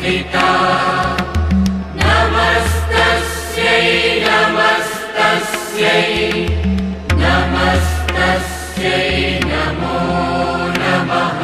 पिता नमस्तस्यै नमस्तस्यै नमस्तस्यै नमो नमः।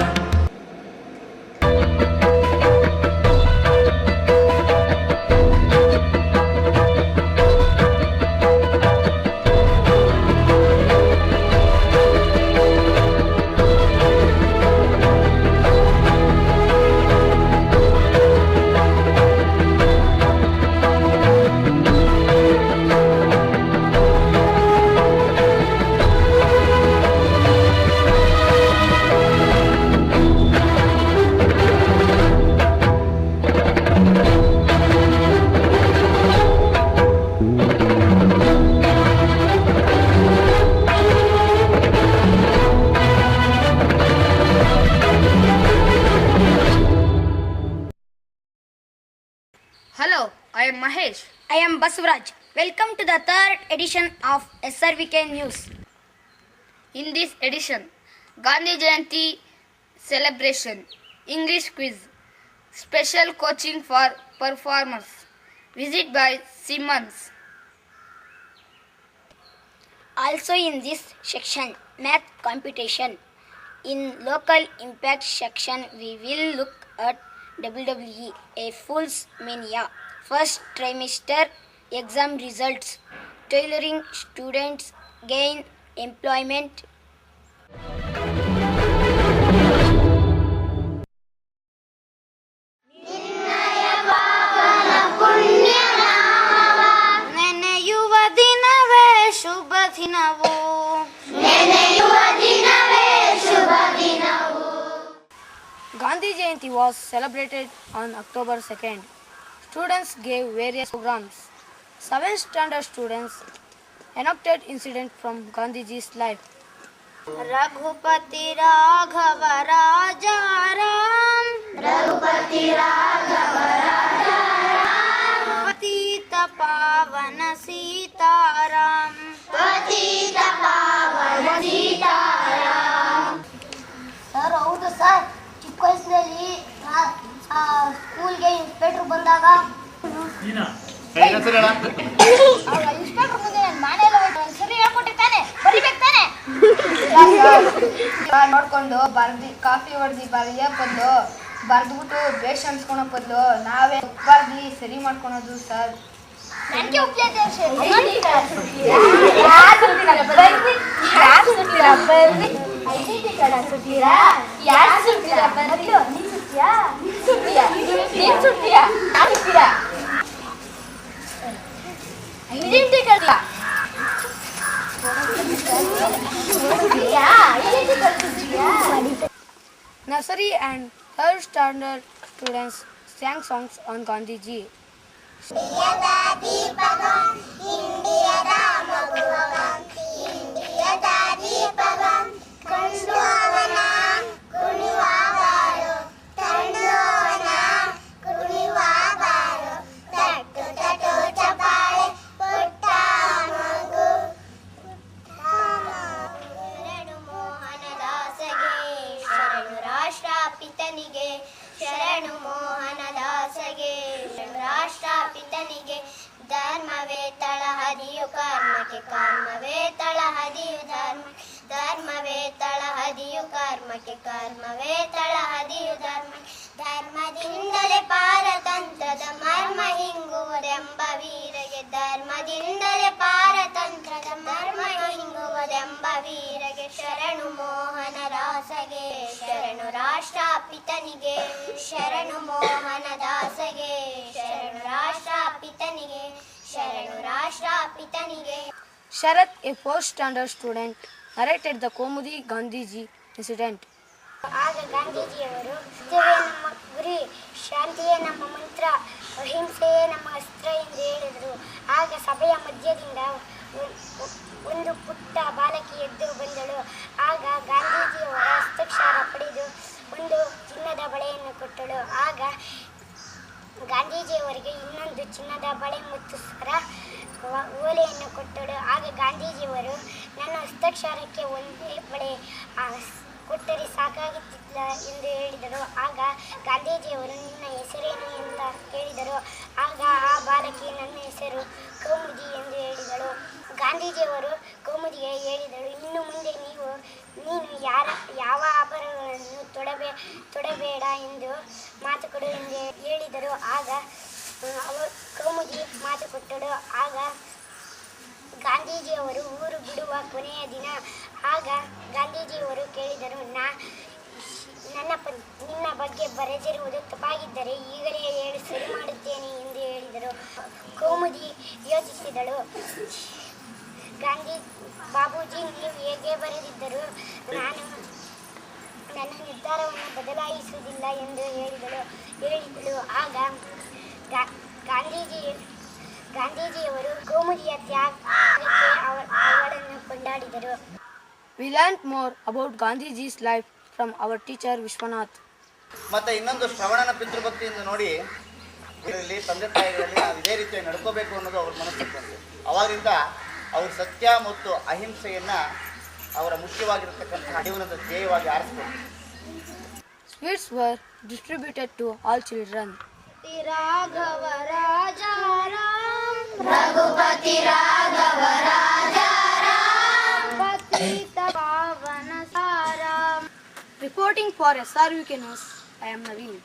Hello, I am Mahesh. I am Baswaraj. Welcome to the third edition of SRVK News. In this edition, Gandhi Jayanti celebration, English quiz, special coaching for performers, visit by Simmons. Also in this section, math competition. In local impact section, we will look at WWE, a fool's mania, first trimester exam results, tailoring students gain employment. ನೆನೆಯುವ ದಿನವೇ ಶುಭ ದಿನವು Gandhi Jayanti was celebrated on October 2nd. Students gave various programs. 7th standard students enacted incident from Gandhiji's life. Raghupati Raghava Raja Ram, Raghupati Raghava Raja Ram, Patita Pavana Sita Ram, Patita Pavana Sita Ram. Sir, ಹೌದು sir. ಚಿಕ್ಕ ವಯಸ್ಸಿನಲ್ಲಿ ಸ್ಕೂಲ್ಗೆ inspector ಬಂದಾಗ inspector ಮುಂದೆ ನಾನು ಮನೆಯಲ್ಲ ಸರಿ ಹೇಳ್ಕೊಟ್ಟಿರ್ತಾನೆ ಬರಿಬೇಕು ತಾನೆ ನೋಡ್ಕೊಂಡು ಬರ್ದಿ ಕಾಫಿ ಹೊಡೆದು ಬರೆಯಕ್ ಬದಲು ಬರ್ದ್ಬಿಟ್ಟು ಬೇಷ್ ಅನ್ಸ್ಕೊಳಕ್ ಬದಲು ನಾವೇ ಬರ್ದಿ ಸರಿ ಮಾಡ್ಕೊಳೋದು ಸರ್. ನನಗೆ ಐಡೆಂಟಿ ಕಾರ್ಡ್ ಸುತ್ತೀರಾ? ಯಾರು ಸುತ್ತೀರಾ? ಬಂದು ನೀನು ಸುತ್ತೀಯಾ? ನೀನು ಸುತ್ತೀಯಾ? ನಾನು ಸುತ್ತೀರಾ? Identity card Nursery and third standard students sang songs on Gandhiji. ಶರಣು ಮೋಹನದಾಸಗೆ ರಾಷ್ಟ್ರಪಿತನಿಗೆ ಧರ್ಮವೇ ತಳಹದಿಯು ಕರ್ಮಕ್ಕೆ ಕರ್ಮವೇ ತಳಹದಿಯು ಧರ್ಮವೇ ತಳಹದಿಯು ಕರ್ಮಕ್ಕೆ ಕರ್ಮವೇ ತಳಹದಿಯು ಧರ್ಮದಿಂದಲೇ ಪಾರತಂತ್ರದ ಮರ್ಮ ಹಿಂಗುವುದೆಂಬ ವೀರಗೆ ಧರ್ಮದಿಂದಲೇ ಪಾರತಂತ್ರದ ಮರ್ಮ ಹಿಂಗುವುದೆಂಬ ವೀರಗೆ ಶರಣು ಮೋಹನದಾಸಗೆ ಶರಣು ರಾಷ್ಟ್ರಪಿತನಿಗೆ ಶರಣು ಮೋಹನದಾಸಗೆ ಶರಣು ರಾಷ್ಟ್ರಪಿತನಿಗೆ ಶರಣು ರಾಷ್ಟ್ರಪಿತನಿಗೆ. Sharat, a fourth standard student, narrated the Kaumudi Gandhiji incident. ಆಗ ಗಾಂಧೀಜಿಯವರು ಸತ್ಯವೇ ನಮ್ಮ ಗುರಿ, ಶಾಂತಿಯೇ ನಮ್ಮ ಮಂತ್ರ, ಅಹಿಂಸೆಯೇ ನಮ್ಮ ಅಸ್ತ್ರ ಎಂದು ಹೇಳಿದರು. ಆಗ ಸಭೆಯ ಮಧ್ಯದಿಂದ ಒಂದು ಪುಟ್ಟ ಬಾಲಕಿ ಎದ್ದು ಬಂದಳು. ಆಗ ಗಾಂಧೀಜಿಯವರ ಹಸ್ತಾಕ್ಷರ ಪಡೆದು ಒಂದು ಚಿನ್ನದ ಬಳೆಯನ್ನು ಕೊಟ್ಟಳು. ಆಗ ಗಾಂಧೀಜಿಯವರಿಗೆ ಇನ್ನೊಂದು ಚಿನ್ನದ ಬಳೆ ಮತ್ತು ಓಲೆಯನ್ನು ಕೊಟ್ಟಳು. ಆಗ ಗಾಂಧೀಜಿಯವರು ನನ್ನ ಹಸ್ತಾಕ್ಷರಕ್ಕೆ ಒಂದೇ ಬಳೆ ಕೊಟ್ಟರೆ ಸಾಕಾಗುತ್ತಿಲ್ಲ ಎಂದು ಹೇಳಿದರು. ಆಗ ಗಾಂಧೀಜಿಯವರು ನಿನ್ನ ಹೆಸರೇನು ಅಂತ ಕೇಳಿದರು. ಆಗ ಆ ಬಾಲಕಿ ನನ್ನ ಹೆಸರು ಕೌಮುದಿ ಎಂದು ಹೇಳಿದಳು. ಗಾಂಧೀಜಿಯವರು ಕೌಮುದಿಗೆ ಹೇಳಿದಳು, ಇನ್ನು ಮುಂದೆ ನೀನು ಯಾವ ಆಭರಣಗಳನ್ನು ತೊಡಬೇಡ ಎಂದು ಮಾತು ಕೊಡು ಎಂದು ಹೇಳಿದರು. ಆಗ ಕೌಮುದಿ ಮಾತು ಕೊಟ್ಟಳು. ಆಗ ಗಾಂಧೀಜಿಯವರು ಊರು ಬಿಡುವ ಕೊನೆಯ ದಿನ. ಆಗ ಗಾಂಧೀಜಿಯವರು ಕೇಳಿದರು, ನಿನ್ನ ಬಗ್ಗೆ ಬರೆದಿರುವುದು ತಪ್ಪಾಗಿದ್ದರೆ ಈಗಲೇ ಹೇಳಿ ಸರಿ ಮಾಡುತ್ತೇನೆ ಎಂದು ಹೇಳಿದರು. ಕೌಮುದಿ ಯೋಚಿಸಿದಳು. ಬಾಬೂಜಿ, ನೀವು ಹೇಗೆ ಬರೆದಿದ್ದರು, ನಾನು ನನ್ನ ನಿರ್ಧಾರವನ್ನು ಬದಲಾಯಿಸುವುದಿಲ್ಲ ಎಂದು ಹೇಳಿದಳು. ಆಗ ಗಾಂಧೀಜಿಯವರು ಕೌಮುದಿಯ ತ್ಯಾಗಕ್ಕೆ ಅವಳನ್ನು ಕೊಂಡಾಡಿದರು. We learned more about Gandhiji's life from our teacher Vishwanath. ಮತ್ತು ಇನ್ನೊಂದು ಶ್ರವಣನ ಪಿತೃಭಕ್ತಿಯಿಂದ ನೋಡಿ, ಇದರಲ್ಲಿ ತಂದೆ ತಾಯಿಗಳಲ್ಲಿ ನಾವು ಇದೇ ರೀತಿಯಾಗಿ ನಡ್ಕೋಬೇಕು ಅನ್ನೋದು ಅವ್ರ ಮನಸ್ಸಿಗೆ ಬಂತು. ಅವಾಗಿಂದ ಅವರು ಸತ್ಯ ಮತ್ತು ಅಹಿಂಸೆಯನ್ನು ಅವರ ಮುಖ್ಯವಾಗಿರತಕ್ಕಂತಹ ಜೀವನದ ಧ್ಯೇಯವಾಗಿ ಆರಿಸ್ಕೊಂಡು Sweets were distributed to all children. Raghava Raja Ram Raghupati Raghava Raja Ram ಪತಿತ ಪಾವನ ಸಾರಾಮ್. Reporting for SRVK News, I am Naveen.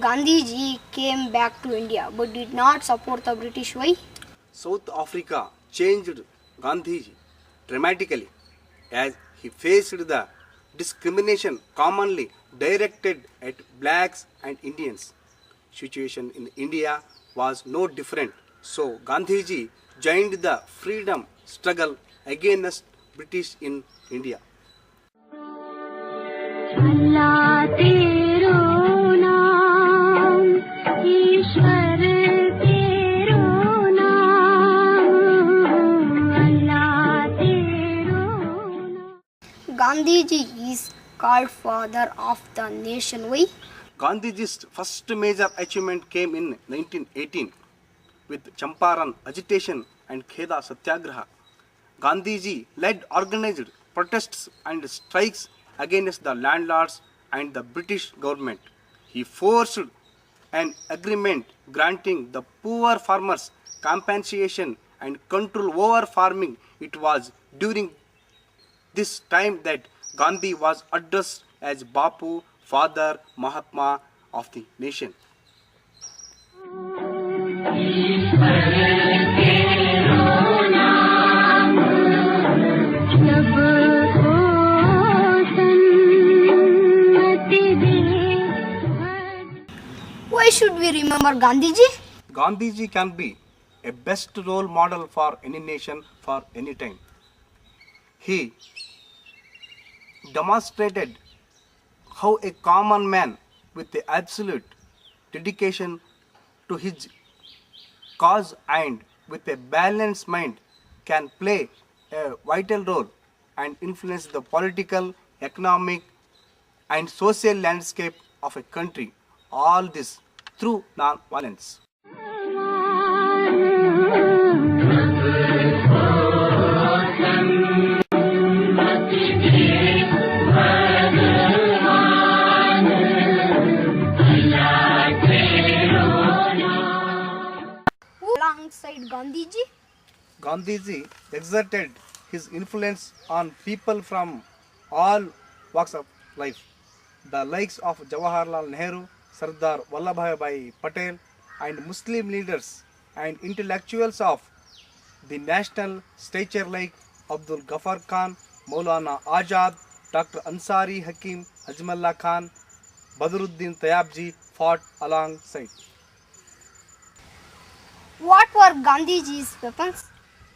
Gandhiji came back to India but did not support the British. Why? South Africa changed Gandhiji dramatically as he faced the discrimination commonly directed at blacks and Indians. Situation in India was no different. So Gandhiji joined the freedom struggle against British in India. अल्लाह तेरो नाम ईश्वर तेरो नाम अल्लाह तेरो नाम. Gandhiji is called father of the nation. Why? Gandhiji's first major achievement came in 1918 with Champaran agitation and Kheda Satyagraha. Gandhiji led organized protests and strikes against the landlords and the British government. He forced an agreement granting the poor farmers compensation and control over farming. It was during this time that Gandhi was addressed as Bapu, Father Mahatma of the nation. Why should we remember Gandhiji? Gandhiji can be a best role model for any nation for any time. He demonstrated how a common man with the absolute dedication to his cause and with a balanced mind can play a vital role and influence the political, economic and social landscape of a country. All this through non-violence. Alongside Gandhiji? Gandhiji exerted his influence on people from all walks of life. The likes of Jawaharlal Nehru, Sardar Vallabhbhai Patel and Muslim leaders and intellectuals of the national stature like Abdul Ghaffar Khan, Maulana Azad, Dr. Ansari Hakim, Ajmallah Khan, Badruddin Tayyabji fought alongside. What were Gandhiji's weapons?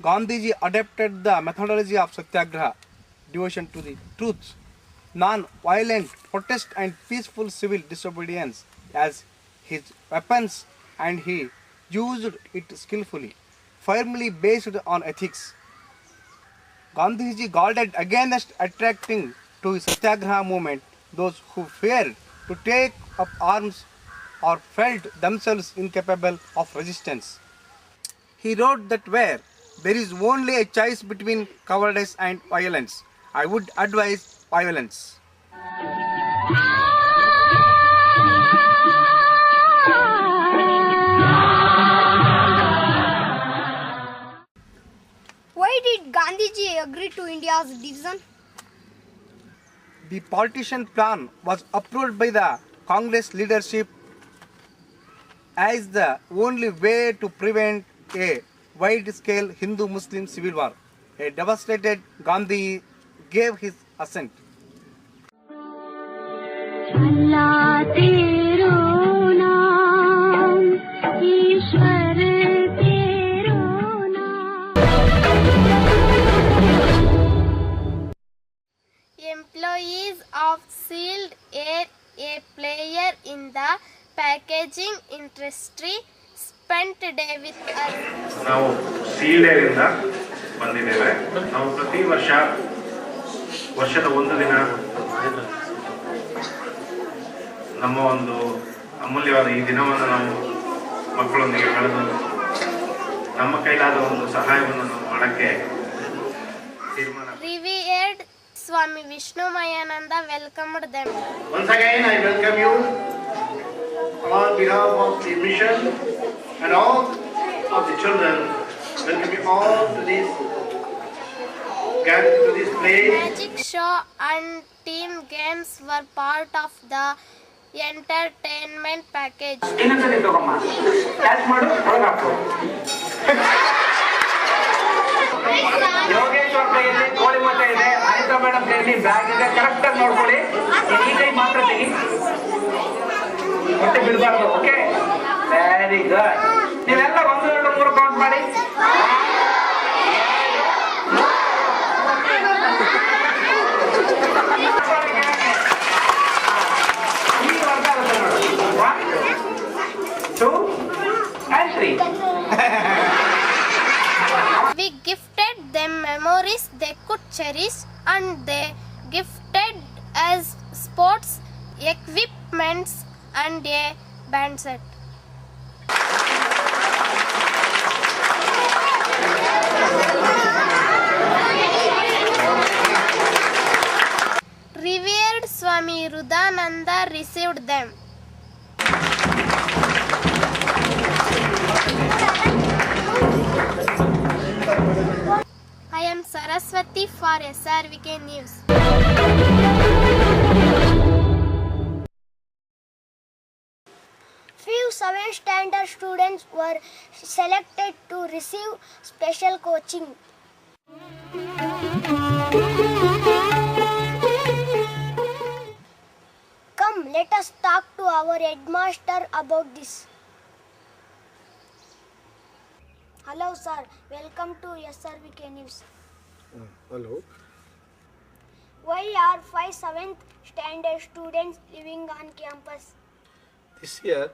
Gandhiji adopted the methodology of Satyagraha, devotion to the truth, non-violent protest and peaceful civil disobedience as his weapons, and he used it skillfully, firmly based on ethics. Gandhiji guarded against attracting to his Satyagraha movement those who feared to take up arms or felt themselves incapable of resistance. he wrote that where there is only a choice between cowardice and violence, I would advise violence. Why did Gandhiji agree to India's division? The partition plan was approved by the Congress leadership as the only way to prevent a wide-scale Hindu-Muslim civil war. A devastated Gandhi gave his assent. अल्लाह तेरो नाम ईश्वर तेरो नाम. Employees of Sealed Air, a player in the packaging industry, spent day with us. ನಾವು sealed air ಇಂದ ಬಂದಿದ್ದೇವೆ. ನಾವು ಪ್ರತಿ ವರ್ಷದ ಒಂದು ದಿನ ನಮ್ಮ ಒಂದು ಅಮೂಲ್ಯವಾದ ಈ ದಿನವನ್ನು ನಾವು ಮಕ್ಕಳೊಂದಿಗೆ ಕಳೆದು ನಮ್ಮ ಕೈಲಾದ ಒಂದು ಸಹಾಯವನ್ನು ನಾವು ಮಾಡಕ್ಕೆ ತೀರ್ಮಾನ. Revered Swami Vishnu Mayananda welcomed them. Once again I welcome you on behalf of the mission and all of the children. Welcome you all to this place. Magic show and team games were part of the entertainment package. ಇನ್ನೊಂದ್ಸತಿ ತಗೊಮ್ಮ catch ಮಾಡು ಒಳಗಾಕು. ಯೋಗೇಶ್ವರ ಕೈಯಲ್ಲಿ ಕೋಳಿ ಮೊಟ್ಟೆ ಇದೆ, Anita madam ಕೈಯಲ್ಲಿ bag ಇದೆ. Correct ಆಗಿ ನೋಡ್ಕೊಳ್ಳಿ. ಈ ಕೈ ಮಾತ್ರ ತೆಗಿ, ಮೊಟ್ಟೆ ಬಿಡಬಾರ್ದು. Okay, very good. ನೀವೆಲ್ಲ 1, 2, 3 ಕೌಂಟ್ ಮಾಡಿ. We gifted them memories they could cherish, and they gifted as sports equipments and a band set. Revered Swami Rudananda received them. I am Saraswati for SRVK News. Few 7th standard students were selected to receive special coaching. Come, let us talk to our headmaster about this. Hello sir, welcome to SRVK News. Hello. Why are 5 7th standard students living on campus? This year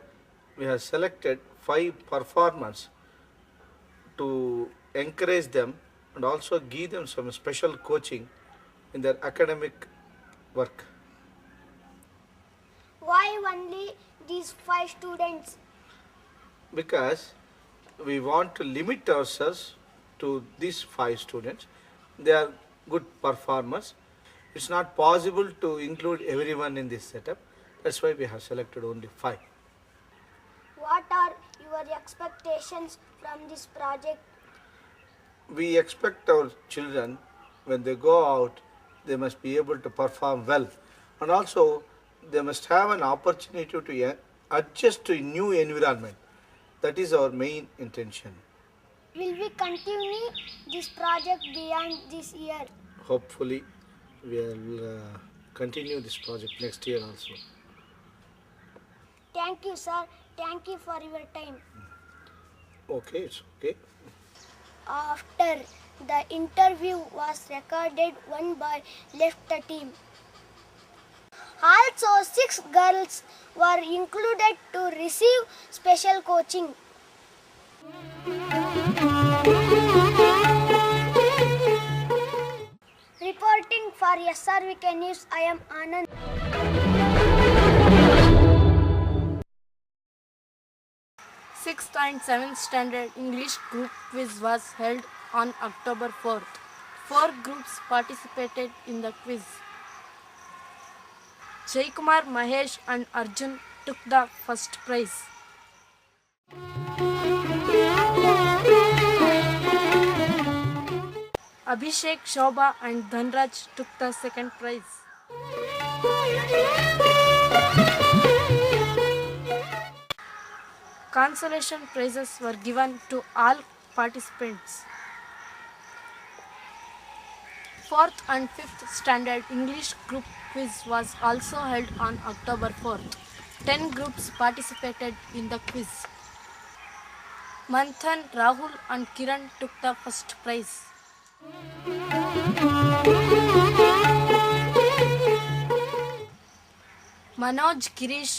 we have selected 5 performers to encourage them and also give them some special coaching in their academic work. Why only these 5 students? Because we want to limit ourselves to these 5 students. They are good performers. It's not possible to include everyone in this setup. That's why we have selected only 5. What are your expectations from this project? We expect our children, when they go out, they must be able to perform well. And also, they must have an opportunity to adjust to a new environment. That is our main intention. Will we continue this project beyond this year? Hopefully, we will continue this project next year also. Thank you, sir. Thank you for your time. Okay, it's okay. After the interview was recorded, one boy left the team. Also, 6 girls were included to receive special coaching. Reporting for SRVK News, I am Anand. Six 6th and 7th standard English group quiz was held on October 4th. 4 groups participated in the quiz. Jaykumar, Mahesh and Arjun took the first prize. Abhishek, Shobha and Dhanraj took the second prize. Consolation prizes were given to all participants. 4th and 5th standard English group quiz was also held on October 4th. 10 groups participated in the quiz. Manthan, Rahul and Kiran took the first prize. Manoj, Girish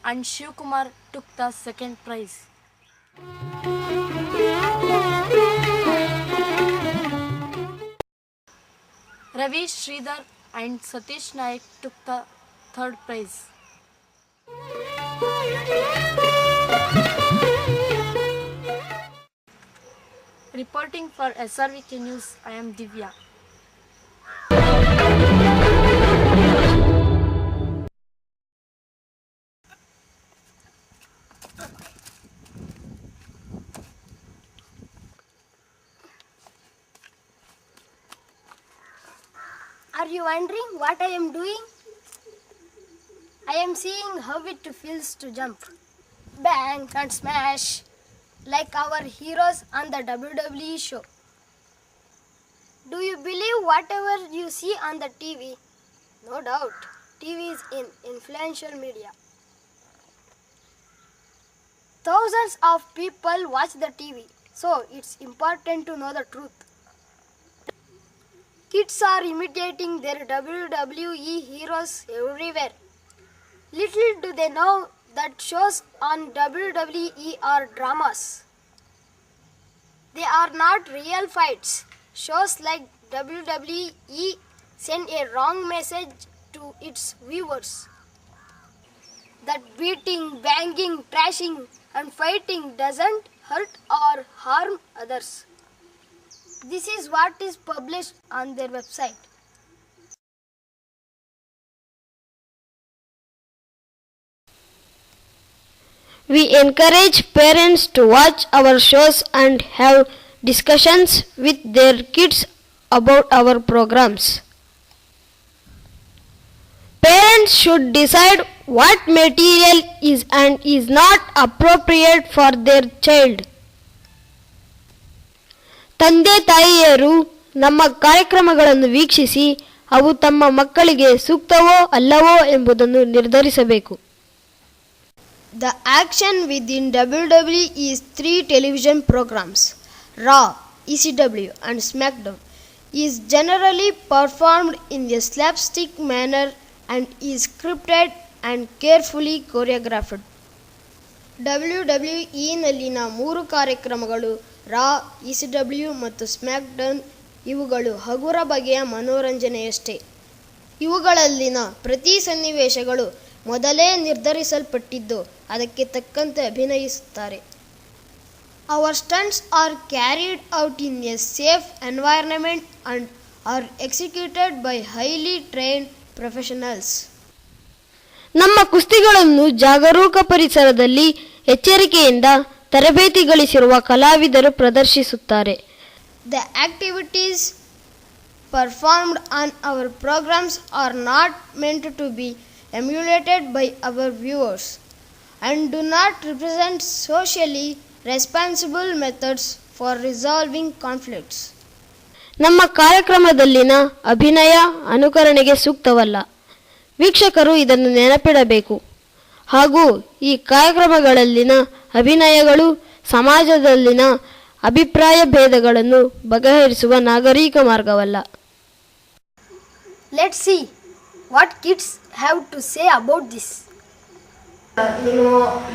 and Shivkumar took the second prize. Ravi, Sridhar and Satish Naik took the third prize. Reporting for SRVK News, I am Divya. Are you wondering what I am doing? I am seeing how it feels to jump, bang and smash like our heroes on the WWE show. Do you believe whatever you see on the TV? No doubt, TV is influential media. Thousands of people watch the TV, so it's important to know the truth. Kids are imitating their WWE heroes everywhere. Little do they know that shows on WWE are dramas. They are not real fights. Shows like WWE send a wrong message to its viewers. That beating, banging, trashing and fighting doesn't hurt or harm others. This is what is published on their website. We encourage parents to watch our shows and have discussions with their kids about our programs. Parents should decide what material is and is not appropriate for their child. ತಂದೆ ತಾಯಿಯರು ನಮ್ಮ ಕಾರ್ಯಕ್ರಮಗಳನ್ನು ವೀಕ್ಷಿಸಿ ಅವು ತಮ್ಮ ಮಕ್ಕಳಿಗೆ ಸೂಕ್ತವೋ ಅಲ್ಲವೋ ಎಂಬುದನ್ನು ನಿರ್ಧರಿಸಬೇಕು. The action within WWE is 3 television programs, Raw, ECW and SmackDown, is generally performed in a slapstick manner and is scripted and carefully choreographed. WWE ನಲ್ಲಿನ 3 ಕಾರ್ಯಕ್ರಮಗಳು ರಾ, ECW ಮತ್ತು ಸ್ಮ್ಯಾಕ್ಡೌನ್ ಇವುಗಳು ಹಗುರ ಬಗೆಯ ಮನೋರಂಜನೆಯಷ್ಟೇ. ಇವುಗಳಲ್ಲಿನ ಪ್ರತಿ ಸನ್ನಿವೇಶಗಳು ಮೊದಲೇ ನಿರ್ಧರಿಸಲ್ಪಟ್ಟಿದ್ದು ಅದಕ್ಕೆ ತಕ್ಕಂತೆ ಅಭಿನಯಿಸುತ್ತಾರೆ. Our stunts are carried out in a safe environment and are executed by highly trained professionals. ನಮ್ಮ ಕುಸ್ತಿಗಳನ್ನು ಜಾಗರೂಕ ಪರಿಸರದಲ್ಲಿ ಎಚ್ಚರಿಕೆಯಿಂದ ತರಬೇತಿ ಗಳಿಸಿರುವ ಕಲಾವಿದರು ಪ್ರದರ್ಶಿಸುತ್ತಾರೆ. The activities performed on our programs are not meant to be emulated by our viewers and do not represent socially responsible methods for resolving conflicts. ನಮ್ಮ ಕಾರ್ಯಕ್ರಮದಲ್ಲಿನ ಅಭಿನಯ ಅನುಕರಣೆಗೆ ಸೂಕ್ತವಲ್ಲ. ವೀಕ್ಷಕರು ಇದನ್ನು ನೆನಪಿಡಬೇಕು. ಹಾಗೂ ಈ ಕಾರ್ಯಕ್ರಮಗಳಲ್ಲಿನ ಅಭಿನಯಗಳು ಸಮಾಜದಲ್ಲಿನ ಅಭಿಪ್ರಾಯ ಭೇದಗಳನ್ನು ಬಗೆಹರಿಸುವ ನಾಗರಿಕ ಮಾರ್ಗವಲ್ಲ. Let's see what kids have to say about this. ನೀನು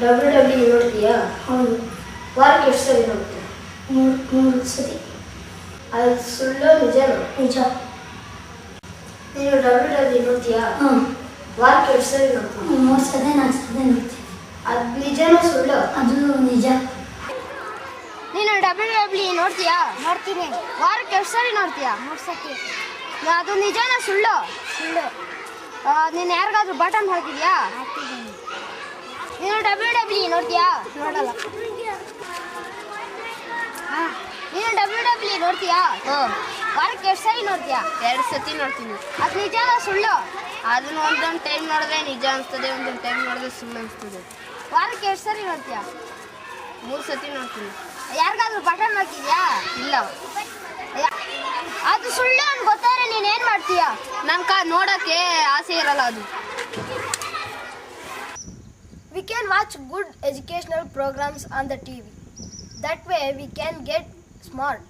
WWE ನೋಡ್ತೀಯಾ? ಹೌದು. ವಾರಕ್ಕೆ ಎಷ್ಟು ಸರಿ ನೋಡ್ತೀಯ? 3 ಸತಿ. ಅದು ಸುಳ್ಳು ನಿಜನೋ? ನಿಜ. ನೀನು WWE ನೋಡ್ತೀಯಾ? ವಾರಕ್ಕೆ ಎಷ್ಟು ಸರಿ ನೋಡ್ತೀಯ? 3 ಸತಿ 4 ಸತಿ ನೋಡ್ತೀನಿ. ಅದು ನಿಜನೋ ಸುಳ್ಳು? ಅದು ನಿಜ. WWE ನೋಡ್ತೀಯಾ? ನೋಡ್ತೀನಿ. ವಾರಕ್ಕೆ ಎಷ್ಟು ಸರಿ ನೋಡ್ತೀಯಾ? 3 ಸತಿ. ಅದು ನಿಜಾನ ಸುಳ್ಳು? ಸುಳ್ಳು. ನೀನು ಯಾರಿಗಾದ್ರೂ ಬಟನ್ ಹಾಕಿದ್ಯಾ? ಹಾಕ್ತಿದ್ದೀನಿ. ನೀನು WWE ನೋಡ್ತೀಯಾ? ನೋಡಲ್ಲ. ನೀನು WWE ನೋಡ್ತೀಯಾ? ವಾರಕ್ಕೆ ಎಷ್ಟು ಸರಿ ನೋಡ್ತೀಯಾ? 2 ಸತಿ ನೋಡ್ತೀನಿ. ಅದು ನಿಜಾನ ಸುಳ್ಳು? ಅದನ್ನ ಒಂದೊಂದು ಟೈಮ್ ನೋಡಿದ್ರೆ ನಿಜ ಅನಿಸ್ತದೆ, ಒಂದೊಂದು ಟೈಮ್ ನೋಡಿದ್ರೆ ಸುಳ್ಳು ಅನಿಸ್ತದೆ. ವಾರಕ್ಕೆ ಎಷ್ಟು ಸರಿ ನೋಡ್ತೀಯಾ? 3 ಸತಿ ನೋಡ್ತೀನಿ. ಯಾರಿಗಾದ್ರೂ ಬಟನ್ ಹಾಕಿದ್ಯಾ? ಇಲ್ಲ. ಅದು ಸುಳ್ಳು ಅಂತ ಗೊತ್ತಾದ್ರೆ ನೀನು ಏನು ಮಾಡ್ತೀಯಾ? ನೋಡೋಕ್ಕೆ ಆಸೆ ಇರಲ್ಲ ಅದು. We can watch good educational programs on the TV. That way we can get smart.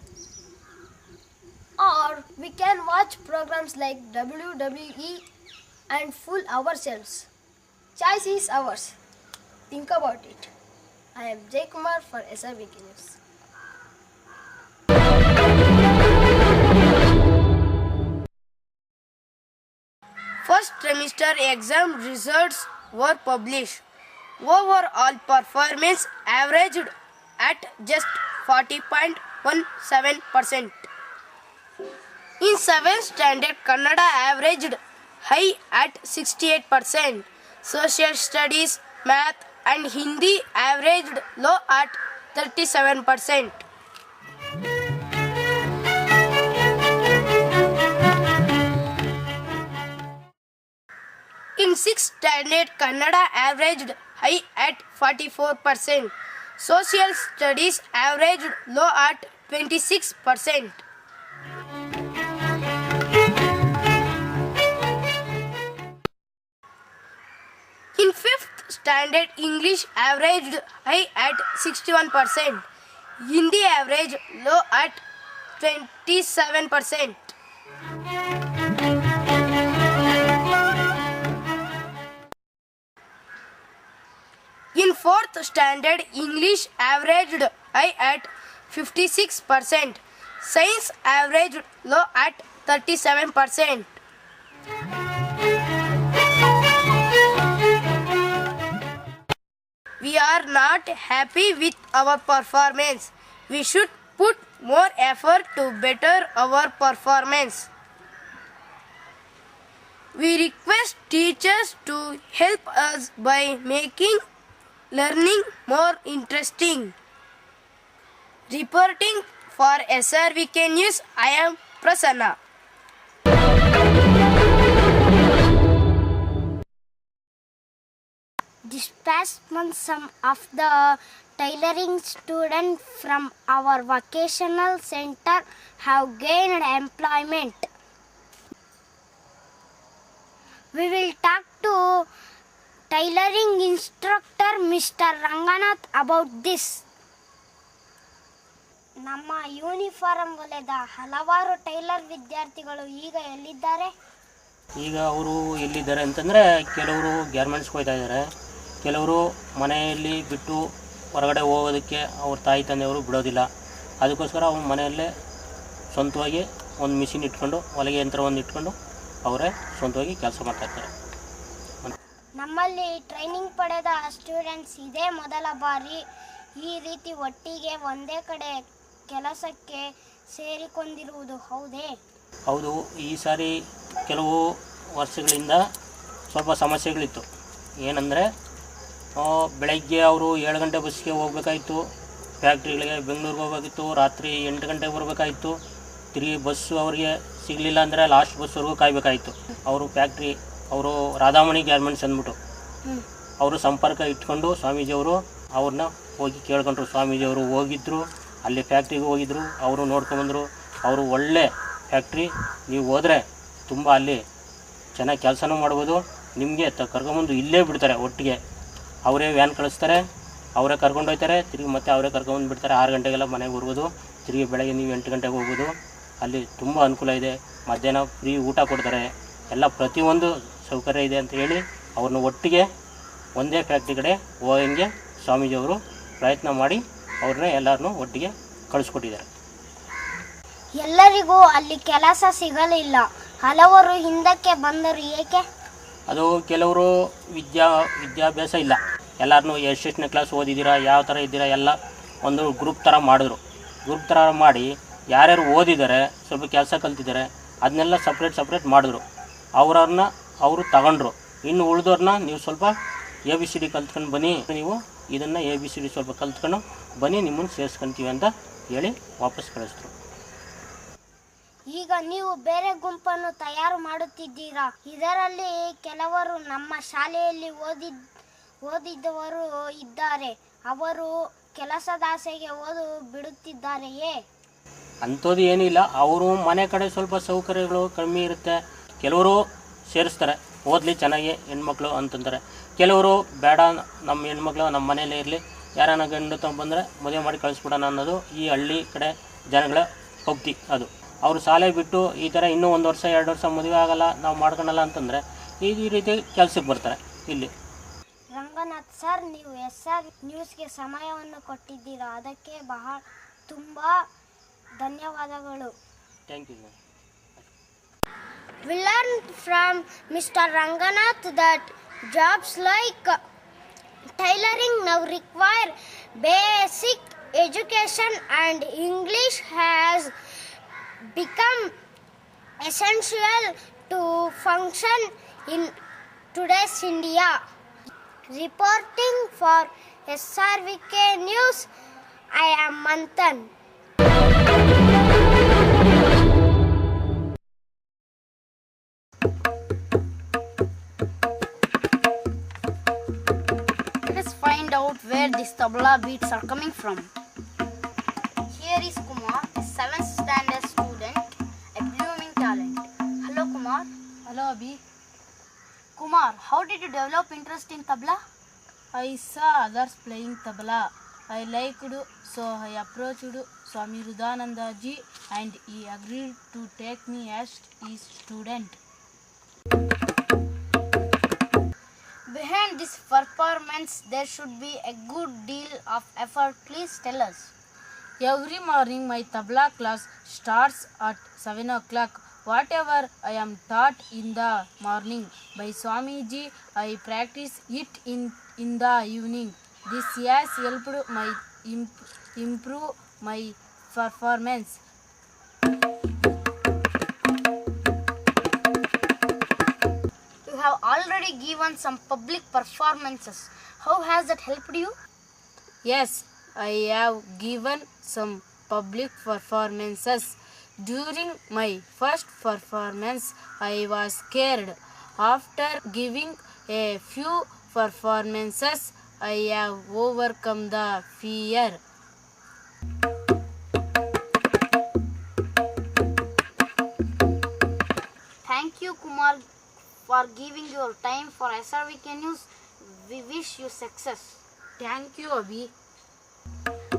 Or we can watch programs like WWE and fool ourselves. Choice is ours. Think about it. I am Jay Kumar for SRBK News. First trimester exam results were published. Overall performance averaged at just 40.17%. In 7th standard, Kannada averaged high at 68%. Social studies, math and Hindi averaged low at 37%. In 6th standard, Kannada averaged high at 44%. Social studies averaged low at 26%. In 5th standard, English averaged high at 61%. Hindi averaged low at 27%. In 4th standard, English averaged high at 56%. Science averaged low at 37%. We are not happy with our performance. We should put more effort to better our performance. We request teachers to help us by making learning more interesting. Reporting for SRBK News, I am Prasanna. This past month, some of the tailoring students from our vocational center have gained employment. We will talk to tailoring instructor Mr. Ranganath about this. ನಮ್ಮ uniform ಹೊಲೆದ ಹಲವಾರು tailor ವಿದ್ಯಾರ್ಥಿಗಳು ಈಗ ಎಲ್ಲಿದ್ದಾರೆ? ಈಗ ಅವರು ಎಲ್ಲಿದ್ದಾರೆ ಅಂತಂದರೆ, ಕೆಲವರು ಗಾರ್ಮೆಂಟ್ಸ್ಗೆ ಹೋಗ್ತಾ ಇದ್ದಾರೆ, ಕೆಲವರು ಮನೆಯಲ್ಲಿ ಬಿಟ್ಟು ಹೊರಗಡೆ ಹೋಗೋದಕ್ಕೆ ಅವ್ರ ತಾಯಿ ತಂದೆಯವರು ಬಿಡೋದಿಲ್ಲ. ಅದಕ್ಕೋಸ್ಕರ ಅವ್ರ ಮನೆಯಲ್ಲೇ ಸ್ವಂತವಾಗಿ ಒಂದು ಮಿಷಿನ್ ಇಟ್ಕೊಂಡು, ಹೊಲಿಗೆ ಯಂತ್ರವನ್ನು ಇಟ್ಕೊಂಡು ಅವರೇ ಸ್ವಂತವಾಗಿ ಕೆಲಸ ಮಾಡ್ತಾಯಿರ್ತಾರೆ. ನಮ್ಮಲ್ಲಿ ಟ್ರೈನಿಂಗ್ ಪಡೆದ ಸ್ಟೂಡೆಂಟ್ಸ್ ಇದೇ ಮೊದಲ ಬಾರಿ ಈ ರೀತಿ ಒಟ್ಟಿಗೆ ಒಂದೇ ಕಡೆ ಕೆಲಸಕ್ಕೆ ಸೇರಿಕೊಂಡಿರುವುದು ಹೌದೇ? ಹೌದು. ಈ ಸಾರಿ ಕೆಲವು ವರ್ಷಗಳಿಂದ ಸ್ವಲ್ಪ ಸಮಸ್ಯೆಗಳಿತ್ತು. ಏನಂದರೆ, ಬೆಳಗ್ಗೆ ಅವರು 7 ಗಂಟೆ ಬಸ್ಗೆ ಹೋಗ್ಬೇಕಾಯಿತು, ಫ್ಯಾಕ್ಟ್ರಿಗಳಿಗೆ ಬೆಂಗಳೂರಿಗೆ ಹೋಗಬೇಕಿತ್ತು, ರಾತ್ರಿ 8 ಗಂಟೆಗೆ ಬರಬೇಕಾಯಿತು. ತಿರುಗಿ ಬಸ್ಸು ಅವರಿಗೆ ಸಿಗಲಿಲ್ಲ ಅಂದರೆ ಲಾಸ್ಟ್ ಬಸ್ವರೆಗೂ ಕಾಯಬೇಕಾಯಿತು. ಅವರು ಫ್ಯಾಕ್ಟ್ರಿ, ಅವರು ರಾಧಾಮಣಿ ಗಾರ್ಮೆಂಟ್ಸ್ ಅಂದ್ಬಿಟ್ಟು ಅವರು ಸಂಪರ್ಕ ಇಟ್ಕೊಂಡು ಸ್ವಾಮೀಜಿಯವರು ಅವ್ರನ್ನ ಹೋಗಿ ಕೇಳ್ಕೊಂಡ್ರು. ಸ್ವಾಮೀಜಿಯವರು ಹೋಗಿದ್ದರು, ಅಲ್ಲಿ ಫ್ಯಾಕ್ಟ್ರಿಗೆ ಹೋಗಿದ್ದರು, ಅವರು ನೋಡ್ಕೊಂಬಂದರು. ಅವರು ಒಳ್ಳೆ ಫ್ಯಾಕ್ಟ್ರಿ, ನೀವು ಹೋದರೆ ತುಂಬ ಅಲ್ಲಿ ಚೆನ್ನಾಗಿ ಕೆಲಸನೂ ಮಾಡ್ಬೋದು. ನಿಮಗೆ ಕರ್ಕೊಂಬಂದು ಇಲ್ಲೇ ಬಿಡ್ತಾರೆ, ಒಟ್ಟಿಗೆ ಅವರೇ ವ್ಯಾನ್ ಕಳಿಸ್ತಾರೆ, ಅವರೇ ಕರ್ಕೊಂಡು ಹೋಗ್ತಾರೆ, ತಿರುಗಿ ಮತ್ತೆ ಅವರೇ ಕರ್ಕೊಂಬಂದು ಬಿಡ್ತಾರೆ. 6 ಗಂಟೆಗೆಲ್ಲ ಮನೆಗೆ ಬರ್ಬೋದು, ತಿರುಗಿ ಬೆಳಗ್ಗೆ ನೀವು 8 ಗಂಟೆಗೆ ಹೋಗ್ಬೋದು. ಅಲ್ಲಿ ತುಂಬ ಅನುಕೂಲ ಇದೆ. ಮಧ್ಯಾಹ್ನ ಫ್ರೀ ಊಟ ಕೊಡ್ತಾರೆ, ಎಲ್ಲ ಪ್ರತಿಯೊಂದು ಸೌಕರ್ಯ ಇದೆ ಅಂತ ಹೇಳಿ ಅವ್ರನ್ನ ಒಟ್ಟಿಗೆ ಒಂದೇ ಫ್ಯಾಕ್ಟ್ರಿ ಕಡೆ ಹೋಗಂಗೆ ಸ್ವಾಮೀಜಿಯವರು ಪ್ರಯತ್ನ ಮಾಡಿ ಅವ್ರನ್ನ ಎಲ್ಲರನ್ನೂ ಒಟ್ಟಿಗೆ ಕಳಿಸ್ಕೊಟ್ಟಿದ್ದಾರೆ. ಎಲ್ಲರಿಗೂ ಅಲ್ಲಿ ಕೆಲಸ ಸಿಗಲಿಲ್ಲ, ಹಲವರು ಹಿಂದಕ್ಕೆ ಬಂದರು, ಏಕೆ? ಅದು ಕೆಲವರು ವಿದ್ಯಾಭ್ಯಾಸ ಇಲ್ಲ, ಎಲ್ಲರನ್ನೂ ಎಷ್ಟೆಷ್ಟನೇ ಕ್ಲಾಸ್ ಓದಿದ್ದೀರಾ, ಯಾವ ಥರ ಇದ್ದೀರಾ ಎಲ್ಲ ಒಂದು ಗ್ರೂಪ್ ಥರ ಮಾಡಿದ್ರು. ಗ್ರೂಪ್ ಥರ ಮಾಡಿ ಯಾರ್ಯಾರು ಓದಿದ್ದಾರೆ ಸ್ವಲ್ಪ ಕೆಲಸ ಕಲ್ತಿದ್ದಾರೆ ಅದನ್ನೆಲ್ಲ ಸಪ್ರೇಟ್ ಮಾಡಿದ್ರು. ಅವ್ರನ್ನ ಅವರು ತಗೊಂಡ್ರು. ಇನ್ನು ಉಳಿದವ್ರನ್ನ ನೀವು ಸ್ವಲ್ಪ ABCD ಕಲ್ತ್ಕೊಂಡು ಬನ್ನಿ, ನೀವು ಇದನ್ನು ABCD ಸ್ವಲ್ಪ ಕಲ್ತ್ಕೊಂಡು ಬನ್ನಿ, ನಿಮ್ಮನ್ನು ಸೇರಿಸ್ಕೊಂತೀವಿ ಅಂತ ಹೇಳಿ ವಾಪಸ್ ಕಳಿಸಿದ್ರು. ಈಗ ನೀವು ಬೇರೆ ಗುಂಪನ್ನು ತಯಾರು ಮಾಡುತ್ತಿದ್ದೀರಾ. ಇದರಲ್ಲಿ ಕೆಲವರು ನಮ್ಮ ಶಾಲೆಯಲ್ಲಿ ಓದಿದ್ದವರು ಇದ್ದಾರೆ. ಅವರು ಕೆಲಸದಾಸೆಗೆ ಓದು ಬಿಡುತ್ತಿದ್ದಾರೆಯೇ? ಅಂಥದ್ದು ಏನಿಲ್ಲ. ಅವರು ಮನೆ ಕಡೆ ಸ್ವಲ್ಪ ಸೌಕರ್ಯಗಳು ಕಮ್ಮಿ ಇರುತ್ತೆ. ಕೆಲವರು ಸೇರಿಸ್ತಾರೆ, ಓದಲಿ ಚೆನ್ನಾಗಿ ಹೆಣ್ಮಕ್ಳು ಅಂತಂತಾರೆ. ಕೆಲವರು ಬೇಡ, ನಮ್ಮ ಹೆಣ್ಮಕ್ಳು ನಮ್ಮ ಮನೇಲೇ ಇರಲಿ, ಯಾರನ್ನ ಗಂಡು ಬಂದರೆ ಮದುವೆ ಮಾಡಿ ಕಳಿಸ್ಬಿಡೋಣ ಅನ್ನೋದು ಈ ಹಳ್ಳಿ ಕಡೆ ಜನಗಳ ಪಕ್ತಿ. ಅದು ಅವರು ಶಾಲೆ ಬಿಟ್ಟು ಈ ಥರ ಇನ್ನೂ 1 ವರ್ಷ 2 ವರ್ಷ ಮದುವೆ ಆಗಲ್ಲ, ನಾವು ಮಾಡ್ಕೊಳಲ್ಲ ಅಂತಂದರೆ ಈ ರೀತಿ ಕೆಲಸಕ್ಕೆ ಬರ್ತಾರೆ ಇಲ್ಲಿ. ರಂಗನಾಥ್ ಸರ್, ನೀವು SR ನ್ಯೂಸ್ಗೆ ಸಮಯವನ್ನು ಕೊಟ್ಟಿದ್ದೀರಾ, ಅದಕ್ಕೆ ತುಂಬ ಧನ್ಯವಾದಗಳು. Thank you. We learned from Mr. Ranganath that jobs like tailoring now require basic education, and English has become essential to function in today's India. Reporting for SRVK News, I am Manthan. Let us find out where these tabla beats are coming from. Here is Kumar, a 7th standard student, a blooming talent. Hello Kumar. Hello Abhi. Kumar, how did you develop interest in tabla? I saw others playing tabla. I liked, so I approached Swami Rudananda ji and he agreed to take me as his student. Behind this performance, there should be a good deal of effort. Please tell us. Every morning my tabla class starts at 7 o'clock. Whatever I am taught in the morning by Swamiji, I practice it in the evening. This has helped my improve my performance. You have already given some public performances. How has that helped you? Yes, I have given some public performances. During my first performance, I was scared. After giving a few performances, I have overcome the fear. Thank you, Kumar, for giving your time for SRVK News. We wish you success. Thank you, Abhi.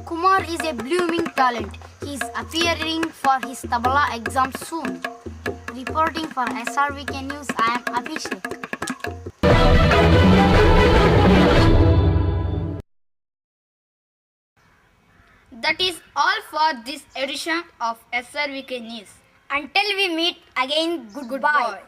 Kumar is a blooming talent. He is appearing for his tabla exam soon. Reporting for SRVK News, I am Abhishek. That is all for this edition of SRVK News. Until we meet again, goodbye.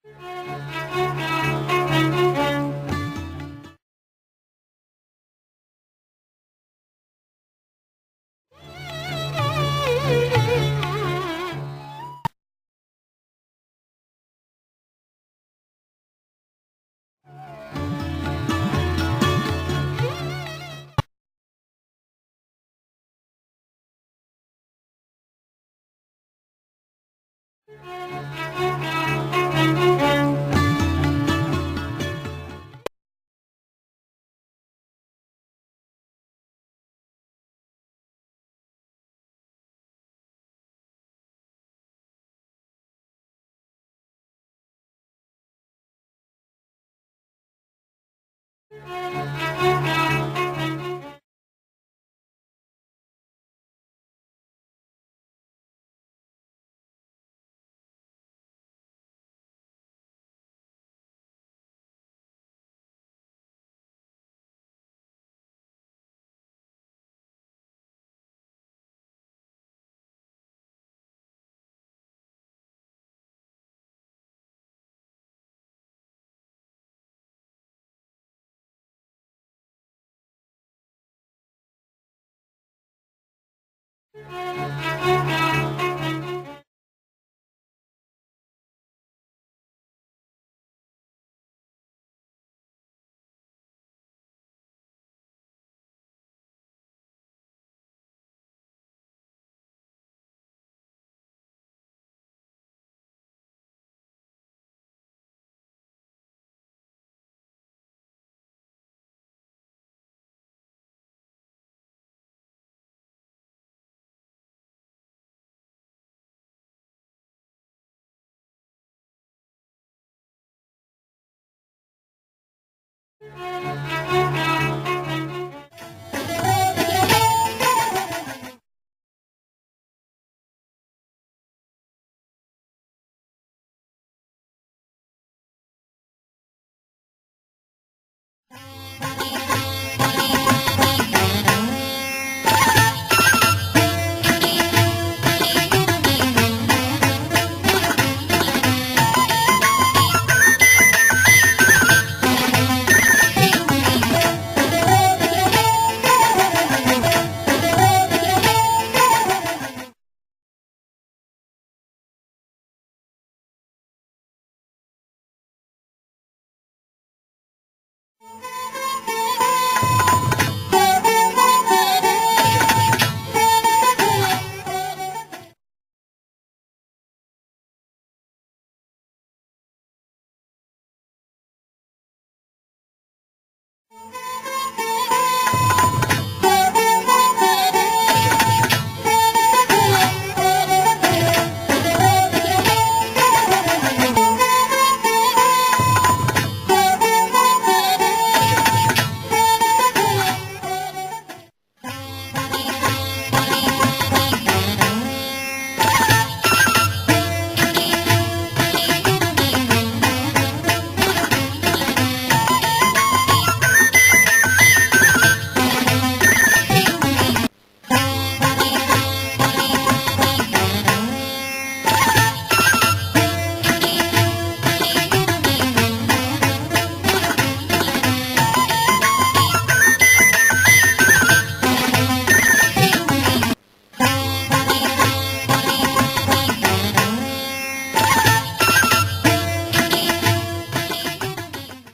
Thank you.